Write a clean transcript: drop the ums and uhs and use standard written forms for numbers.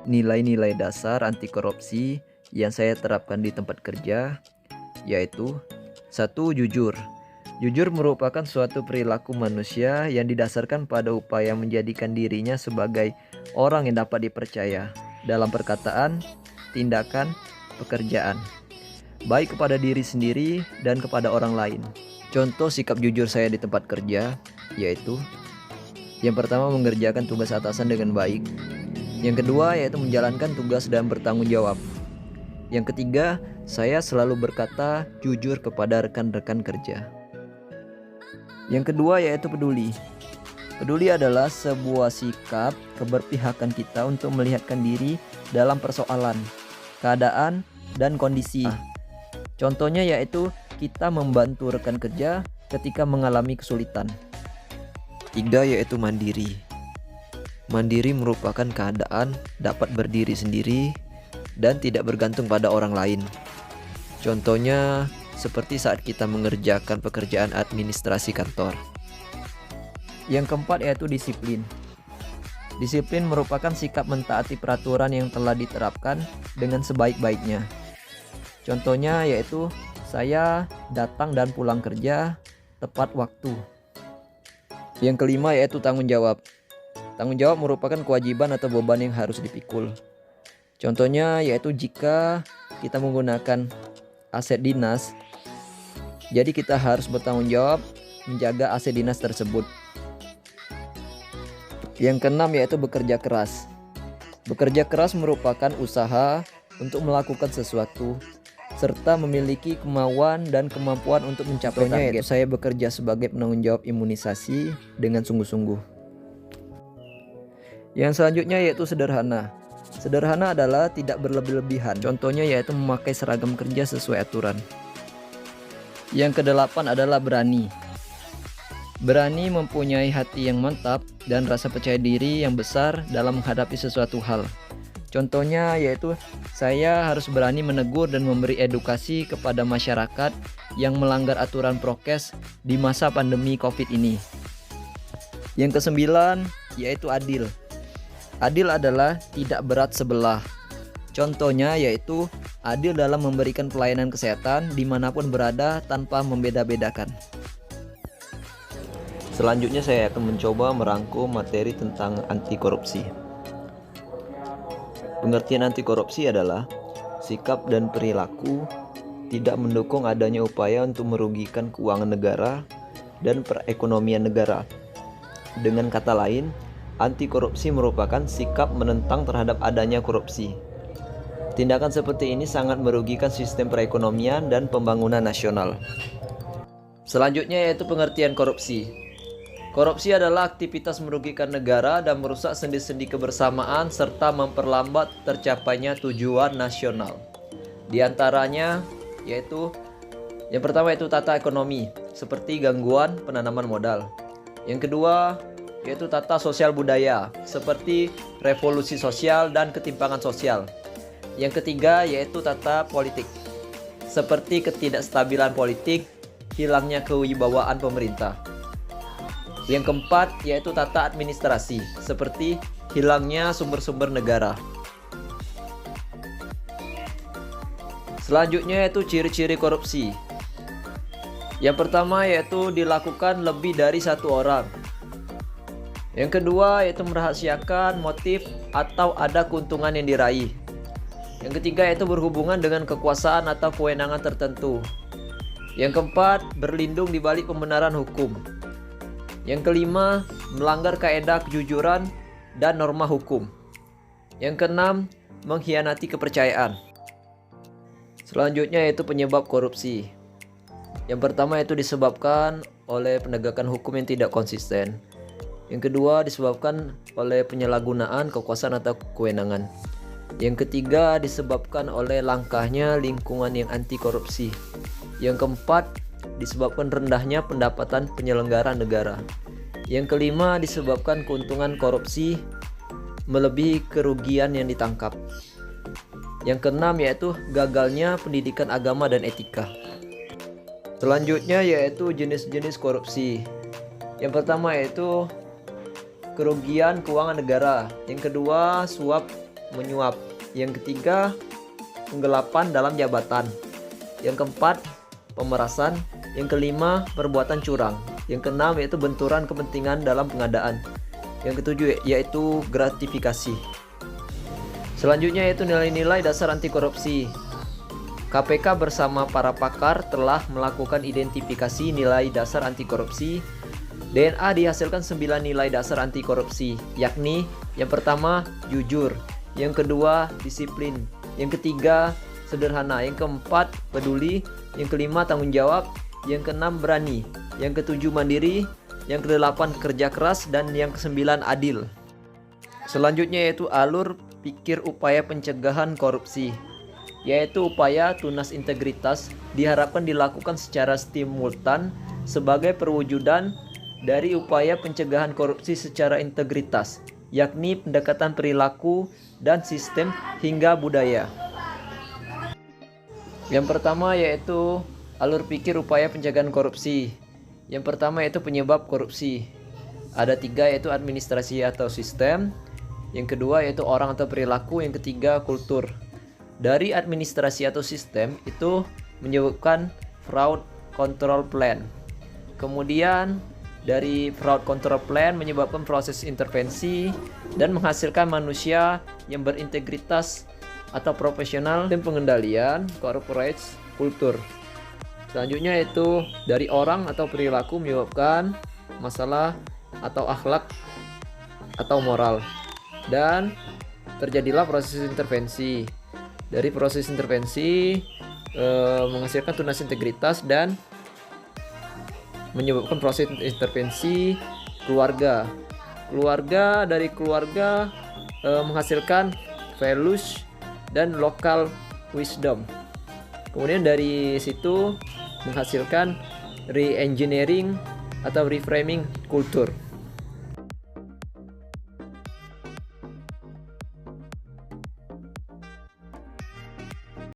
nilai-nilai dasar anti korupsi yang saya terapkan di tempat kerja, yaitu: 1. Jujur. Jujur merupakan suatu perilaku manusia yang didasarkan pada upaya menjadikan dirinya sebagai orang yang dapat dipercaya dalam perkataan, tindakan, pekerjaan, baik kepada diri sendiri dan kepada orang lain. Contoh sikap jujur saya di tempat kerja yaitu: yang pertama, mengerjakan tugas atasan dengan baik. Yang kedua, yaitu menjalankan tugas dan bertanggung jawab. Yang ketiga, saya selalu berkata jujur kepada rekan-rekan kerja. Yang kedua, yaitu peduli. Peduli adalah sebuah sikap keberpihakan kita untuk melihatkan diri dalam persoalan, keadaan, dan kondisi. Contohnya yaitu kita membantu rekan kerja ketika mengalami kesulitan. 3. Yaitu mandiri. Mandiri merupakan keadaan dapat berdiri sendiri dan tidak bergantung pada orang lain. Contohnya seperti saat kita mengerjakan pekerjaan administrasi kantor. Yang keempat, yaitu disiplin. Disiplin merupakan sikap mentaati peraturan yang telah diterapkan dengan sebaik-baiknya. Contohnya yaitu saya datang dan pulang kerja tepat waktu. Yang kelima, yaitu tanggung jawab. Tanggung jawab merupakan kewajiban atau beban yang harus dipikul. Contohnya yaitu jika kita menggunakan aset dinas, jadi kita harus bertanggung jawab menjaga aset dinas tersebut. Yang keenam, yaitu bekerja keras. Bekerja keras merupakan usaha untuk melakukan sesuatu serta memiliki kemauan dan kemampuan untuk mencapai target. Yaitu saya bekerja sebagai penanggung jawab imunisasi dengan sungguh-sungguh. Yang selanjutnya yaitu sederhana. Sederhana adalah tidak berlebih-lebihan. Contohnya yaitu memakai seragam kerja sesuai aturan. Yang kedelapan adalah berani. Berani mempunyai hati yang mantap dan rasa percaya diri yang besar dalam menghadapi sesuatu hal. Contohnya yaitu saya harus berani menegur dan memberi edukasi kepada masyarakat yang melanggar aturan prokes di masa pandemi COVID ini. Yang kesembilan yaitu adil. Adil adalah tidak berat sebelah. Contohnya yaitu adil dalam memberikan pelayanan kesehatan dimanapun berada tanpa membeda-bedakan. Selanjutnya saya akan mencoba merangkum materi tentang anti korupsi. Pengertian anti korupsi adalah sikap dan perilaku tidak mendukung adanya upaya untuk merugikan keuangan negara dan perekonomian negara. Dengan kata lain, anti korupsi merupakan sikap menentang terhadap adanya korupsi. Tindakan seperti ini sangat merugikan sistem perekonomian dan pembangunan nasional. Selanjutnya yaitu pengertian korupsi. Korupsi adalah aktivitas merugikan negara dan merusak sendi-sendi kebersamaan serta memperlambat tercapainya tujuan nasional. Di antaranya yaitu yang pertama yaitu tata ekonomi, seperti gangguan penanaman modal. Yang kedua yaitu tata sosial budaya, seperti revolusi sosial dan ketimpangan sosial. Yang ketiga yaitu tata politik, seperti ketidakstabilan politik, hilangnya kewibawaan pemerintah. Yang keempat yaitu tata administrasi, seperti hilangnya sumber-sumber negara. Selanjutnya yaitu ciri-ciri korupsi. Yang pertama yaitu dilakukan lebih dari satu orang. Yang kedua yaitu merahasiakan motif atau ada keuntungan yang diraih. Yang ketiga yaitu berhubungan dengan kekuasaan atau kewenangan tertentu. Yang keempat, berlindung di balik pembenaran hukum. Yang kelima, melanggar kaedah kejujuran dan norma hukum. Yang keenam, mengkhianati kepercayaan. Selanjutnya yaitu penyebab korupsi. Yang pertama yaitu disebabkan oleh penegakan hukum yang tidak konsisten. Yang kedua disebabkan oleh penyalahgunaan kekuasaan atau kewenangan. Yang ketiga disebabkan oleh langkahnya lingkungan yang anti korupsi. Yang keempat disebabkan rendahnya pendapatan penyelenggara negara. Yang kelima disebabkan keuntungan korupsi melebihi kerugian yang ditangkap. Yang keenam yaitu gagalnya pendidikan agama dan etika. Selanjutnya yaitu jenis-jenis korupsi. Yang pertama yaitu kerugian keuangan negara. Yang kedua suap menyuap. Yang ketiga, penggelapan dalam jabatan. Yang keempat, pemerasan. Yang kelima, perbuatan curang. Yang keenam yaitu benturan kepentingan dalam pengadaan. Yang ketujuh yaitu gratifikasi. Selanjutnya yaitu nilai-nilai dasar anti korupsi. KPK bersama para pakar telah melakukan identifikasi nilai dasar anti korupsi. DNA dihasilkan 9 nilai dasar anti korupsi, yakni yang pertama jujur, yang kedua disiplin, yang ketiga sederhana, yang keempat peduli, yang kelima tanggung jawab, yang keenam berani, yang ketujuh mandiri, yang kedelapan kerja keras, dan yang kesembilan adil. Selanjutnya yaitu alur pikir upaya pencegahan korupsi, yaitu upaya tunas integritas diharapkan dilakukan secara simultan sebagai perwujudan dari upaya pencegahan korupsi secara integritas, yakni pendekatan perilaku dan sistem hingga budaya. Yang pertama yaitu alur pikir upaya pencegahan korupsi. Yang pertama yaitu penyebab korupsi. Ada 3 yaitu administrasi atau sistem. Yang kedua yaitu orang atau perilaku. Yang ketiga kultur. Dari administrasi atau sistem itu menyebabkan fraud control plan. Kemudian dari fraud control plan menyebabkan proses intervensi dan menghasilkan manusia yang berintegritas atau profesional, dan pengendalian corporate kultur. Selanjutnya yaitu dari orang atau perilaku menyebabkan masalah atau akhlak atau moral, dan terjadilah proses intervensi. Dari proses intervensi menghasilkan tunas integritas dan menyebabkan proses intervensi keluarga. Dari keluarga menghasilkan values dan local wisdom. Kemudian dari situ menghasilkan re-engineering atau reframing kultur.